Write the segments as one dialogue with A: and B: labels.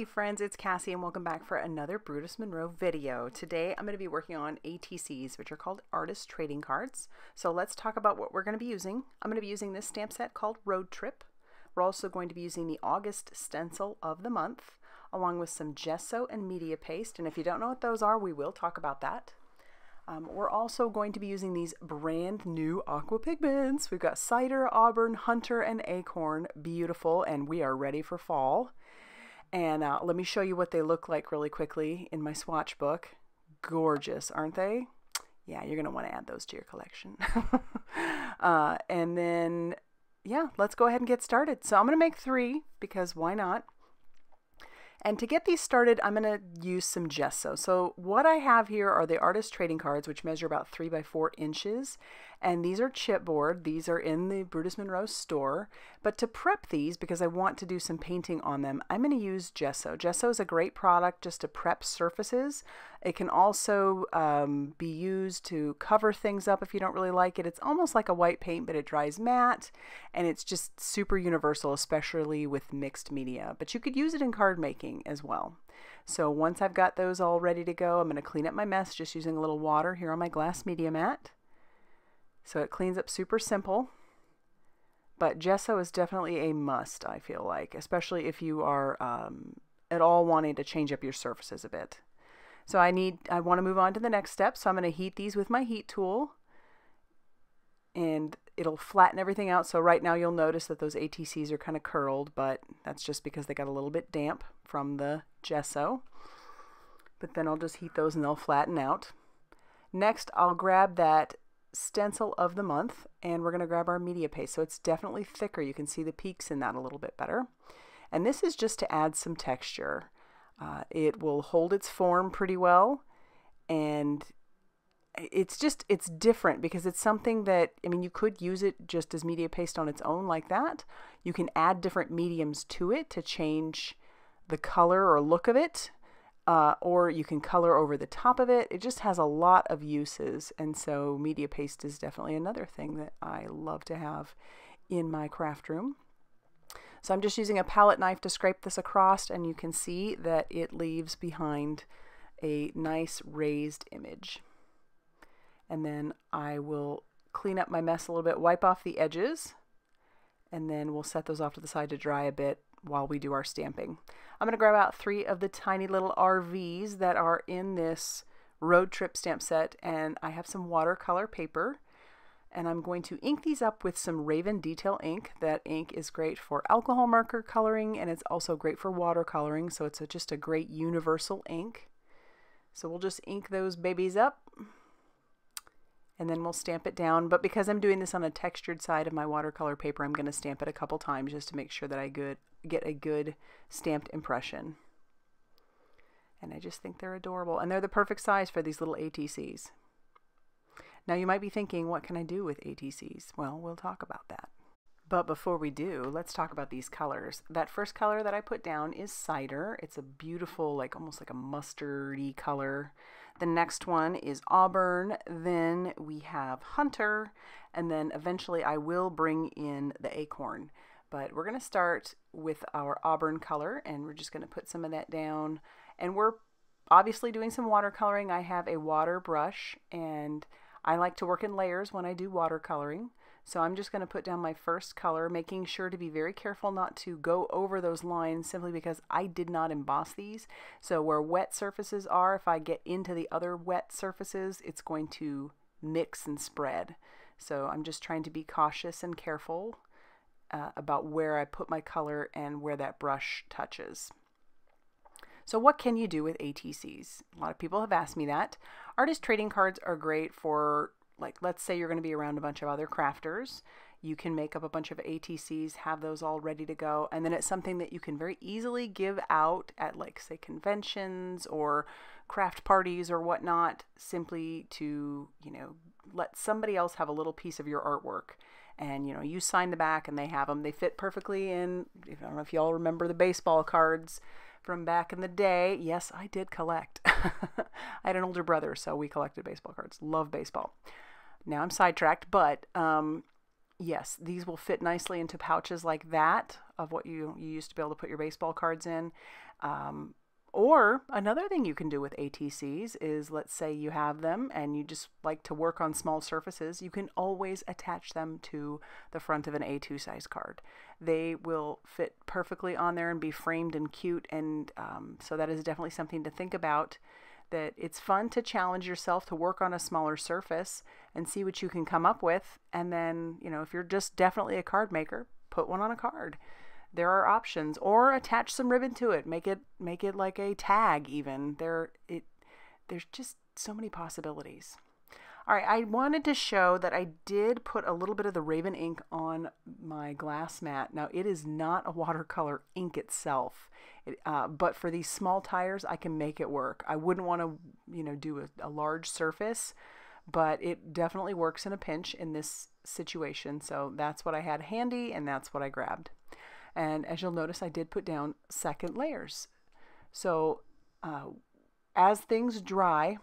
A: Hey friends, it's Cassie and welcome back for another Brutus Monroe video. Today I'm going to be working on ATCs, which are called Artist Trading Cards. So let's talk about what we're going to be using. I'm going to be using this stamp set called Road Trip. We're also going to be using the August Stencil of the month, along with some Gesso and Media Paste. And if you don't know what those are, we will talk about that. We're also going to be using these brand new Aqua pigments. We've got Cider, Auburn, Hunter, and Acorn. Beautiful, and we are ready for fall. And let me show you what they look like really quickly in my swatch book. Gorgeous, aren't they? Yeah, you're going to want to add those to your collection. And then, yeah, let's go ahead and get started. So I'm going to make 3 because why not? And to get these started, I'm going to use some gesso. So what I have here are the Artist Trading Cards, which measure about 3 by 4 inches. And these are chipboard. These are in the Brutus Monroe store. But to prep these, because I want to do some painting on them, I'm going to use gesso. Gesso is a great product just to prep surfaces. It can also be used to cover things up if you don't really like it. It's almost like a white paint, but it dries matte. And it's just super universal, especially with mixed media. But you could use it in card making as well. So once I've got those all ready to go, I'm going to clean up my mess just using a little water here on my glass media mat. So it cleans up super simple. But gesso is definitely a must, I feel like, especially if you are at all wanting to change up your surfaces a bit. So I want to move on to the next step. So I'm going to heat these with my heat tool. And it'll flatten everything out. So right now you'll notice that those ATCs are kind of curled, but that's just because they got a little bit damp from the gesso. But then I'll just heat those and they'll flatten out. Next, I'll grab that Stencil of the month and we're going to grab our media paste. So it's definitely thicker. You can see the peaks in that a little bit better. And this is just to add some texture. It will hold its form pretty well, and it's different because it's something that, I mean, you could use it just as media paste on its own like that. You can add different mediums to it to change the color or look of it, or you can color over the top of it. It just has a lot of uses, and so media paste is definitely another thing that I love to have in my craft room. So I'm just using a palette knife to scrape this across, and you can see that it leaves behind a nice raised image. And then I will clean up my mess a little bit, wipe off the edges, and then we'll set those off to the side to dry a bit while we do our stamping. I'm going to grab out 3 of the tiny little RVs that are in this Road Trip stamp set, and I have some watercolor paper. And I'm going to ink these up with some Raven Detail ink. That ink is great for alcohol marker coloring, and it's also great for watercoloring, so it's just a great universal ink. So we'll just ink those babies up, and then we'll stamp it down. But because I'm doing this on a textured side of my watercolor paper, I'm going to stamp it a couple times just to make sure that I get a good stamped impression. And I just think they're adorable, and they're the perfect size for these little ATCs. Now you might be thinking, what can I do with ATCs? Well, we'll talk about that. But before we do, let's talk about these colors. That first color that I put down is Cider. It's a beautiful, almost like a mustardy color. The next one is Auburn. Then we have Hunter. And then eventually I will bring in the Acorn. But we're going to start with our Auburn color, and we're just going to put some of that down. And we're obviously doing some watercoloring. I have a water brush, and I like to work in layers when I do watercoloring. So I'm just going to put down my first color, making sure to be very careful not to go over those lines simply because I did not emboss these. So where wet surfaces are, if I get into the other wet surfaces, it's going to mix and spread. So I'm just trying to be cautious and careful about where I put my color and where that brush touches. So what can you do with ATCs? A lot of people have asked me that. Artist trading cards are great for, let's say you're going to be around a bunch of other crafters. You can make up a bunch of ATCs, have those all ready to go, and then it's something that you can very easily give out at, say, conventions or craft parties or whatnot, simply to, let somebody else have a little piece of your artwork. And, you sign the back and they have them. They fit perfectly in, I don't know if y'all remember the baseball cards from back in the day. Yes, I did collect. I had an older brother, so we collected baseball cards. Love baseball. Now I'm sidetracked, but yes, these will fit nicely into pouches like that of what you used to be able to put your baseball cards in. Or another thing you can do with ATCs is, let's say you have them and you just like to work on small surfaces, you can always attach them to the front of an A2 size card. They will fit perfectly on there and be framed and cute, and so that is definitely something to think about. That it's fun to challenge yourself to work on a smaller surface and see what you can come up with, and then, you know, if you're just definitely a card maker, put one on a card. There are options, or attach some ribbon to it. Make it like a tag even. There's just so many possibilities. All right, I wanted to show that I did put a little bit of the Raven ink on my glass mat. Now, it is not a watercolor ink itself, but for these small tires, I can make it work. I wouldn't want to, you know, do a large surface, but it definitely works in a pinch in this situation. So that's what I had handy, and that's what I grabbed. And as you'll notice, I did put down second layers. So as things dry,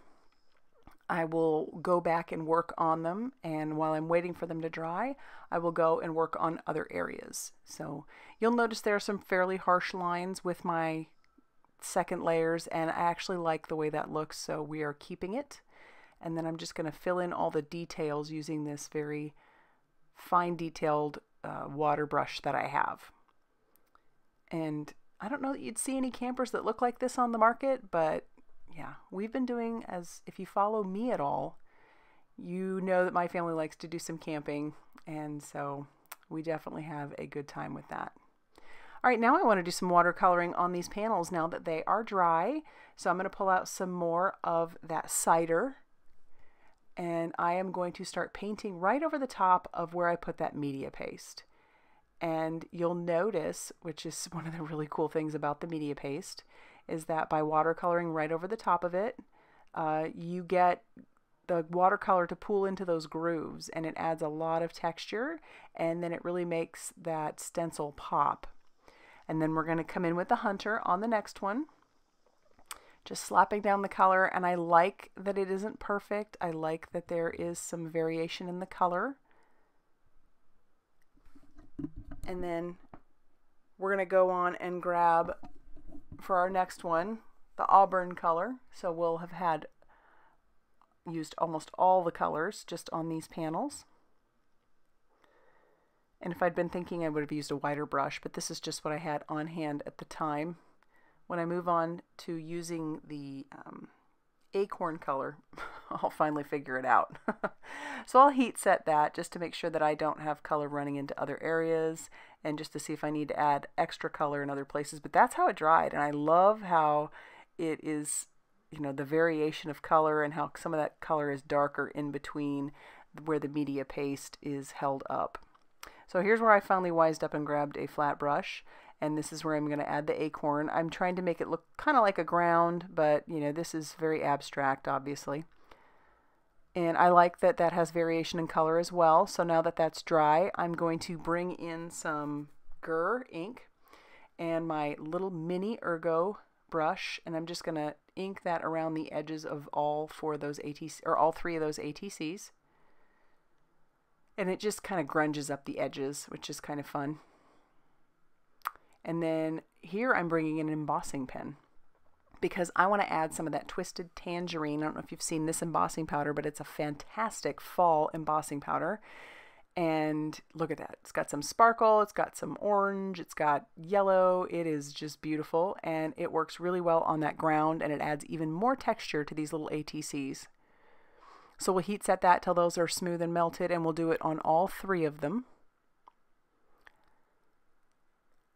A: I will go back and work on them. And while I'm waiting for them to dry, I will go and work on other areas. So you'll notice there are some fairly harsh lines with my second layers, and I actually like the way that looks, so we are keeping it. And then I'm just going to fill in all the details using this very fine detailed water brush that I have. And I don't know that you'd see any campers that look like this on the market, but yeah, we've been doing, as if you follow me at all, you know that my family likes to do some camping, and so we definitely have a good time with that. All right, now I want to do some watercoloring on these panels now that they are dry. So I'm going to pull out some more of that cider, and I am going to start painting right over the top of where I put that media paste. And you'll notice, which is one of the really cool things about the media paste, is that by watercoloring right over the top of it, you get the watercolor to pool into those grooves, and it adds a lot of texture, and then it really makes that stencil pop. And then we're going to come in with the Hunter on the next one, just slapping down the color. And I like that it isn't perfect. I like that there is some variation in the color. And then we're going to go on and grab, for our next one, the auburn color. So we'll have used almost all the colors just on these panels. And if I'd been thinking, I would have used a wider brush, but this is just what I had on hand at the time. When I move on to using the acorn color, I'll finally figure it out. So I'll heat set that just to make sure that I don't have color running into other areas, and just to see if I need to add extra color in other places. But that's how it dried, and I love how it is, you know, the variation of color, and how some of that color is darker in between where the media paste is held up. So here's where I finally wised up and grabbed a flat brush, and this is where I'm going to add the acorn. I'm trying to make it look kind of like a ground, but you know, this is very abstract, obviously. And I like that that has variation in color as well. So now that that's dry, I'm going to bring in some Grrr ink and my little mini Ergo brush, and I'm just going to ink that around the edges of all four of those ATCs, or all three of those ATCs. And it just kind of grunges up the edges, which is kind of fun. And then here I'm bringing in an embossing pen, because I want to add some of that twisted tangerine. I don't know if you've seen this embossing powder, but it's a fantastic fall embossing powder. And look at that. It's got some sparkle, it's got some orange, it's got yellow. It is just beautiful, and it works really well on that ground, and it adds even more texture to these little ATCs. So we'll heat set that till those are smooth and melted, and we'll do it on all three of them.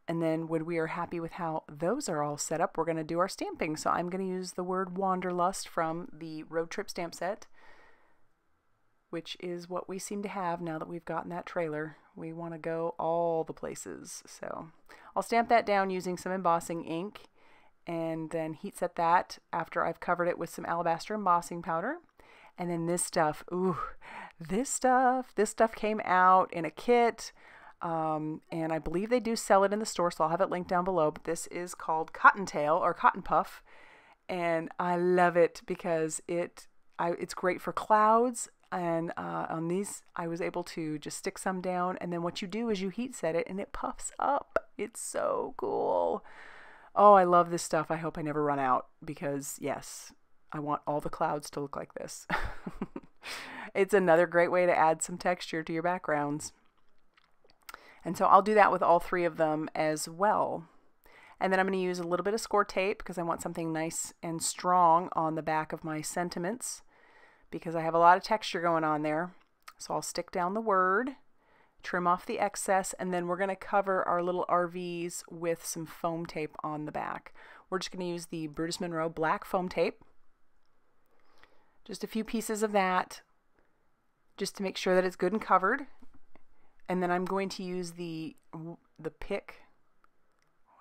A: And then when we are happy with how those are all set up, we're going to do our stamping. So I'm going to use the word Wanderlust from the Road Trip stamp set, which is what we seem to have now that we've gotten that trailer. We want to go all the places. So I'll stamp that down using some embossing ink, and then heat set that after I've covered it with some Alabaster embossing powder. And then this stuff, ooh, this stuff came out in a kit. And I believe they do sell it in the store, so I'll have it linked down below. But this is called Cottontail, or Cotton Puff, and I love it because it's great for clouds. And on these, I was able to just stick some down, and then what you do is you heat set it, and it puffs up. It's so cool. Oh, I love this stuff. I hope I never run out because, yes, I want all the clouds to look like this. It's another great way to add some texture to your backgrounds. And so I'll do that with all three of them as well. And then I'm going to use a little bit of score tape because I want something nice and strong on the back of my sentiments because I have a lot of texture going on there. So I'll stick down the word, trim off the excess, and then we're going to cover our little RVs with some foam tape on the back. We're just going to use the Brutus Monroe black foam tape. Just a few pieces of that just to make sure that it's good and covered. And then I'm going to use the pick,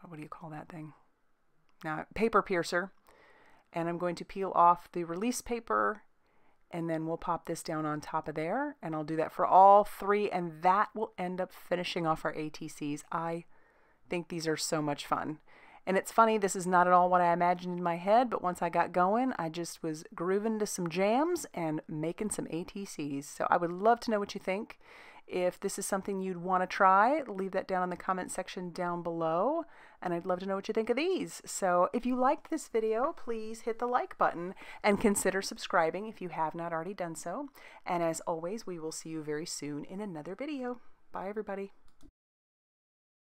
A: what do you call that thing? Now, paper piercer. And I'm going to peel off the release paper, and then we'll pop this down on top of there, and I'll do that for all three, and that will end up finishing off our ATCs. I think these are so much fun. And it's funny, this is not at all what I imagined in my head, but once I got going, I just was grooving to some jams and making some ATCs. So I would love to know what you think. If this is something you'd want to try, leave that down in the comment section down below, and I'd love to know what you think of these. So if you liked this video, please hit the like button and consider subscribing if you have not already done so. And as always, we will see you very soon in another video. Bye, everybody.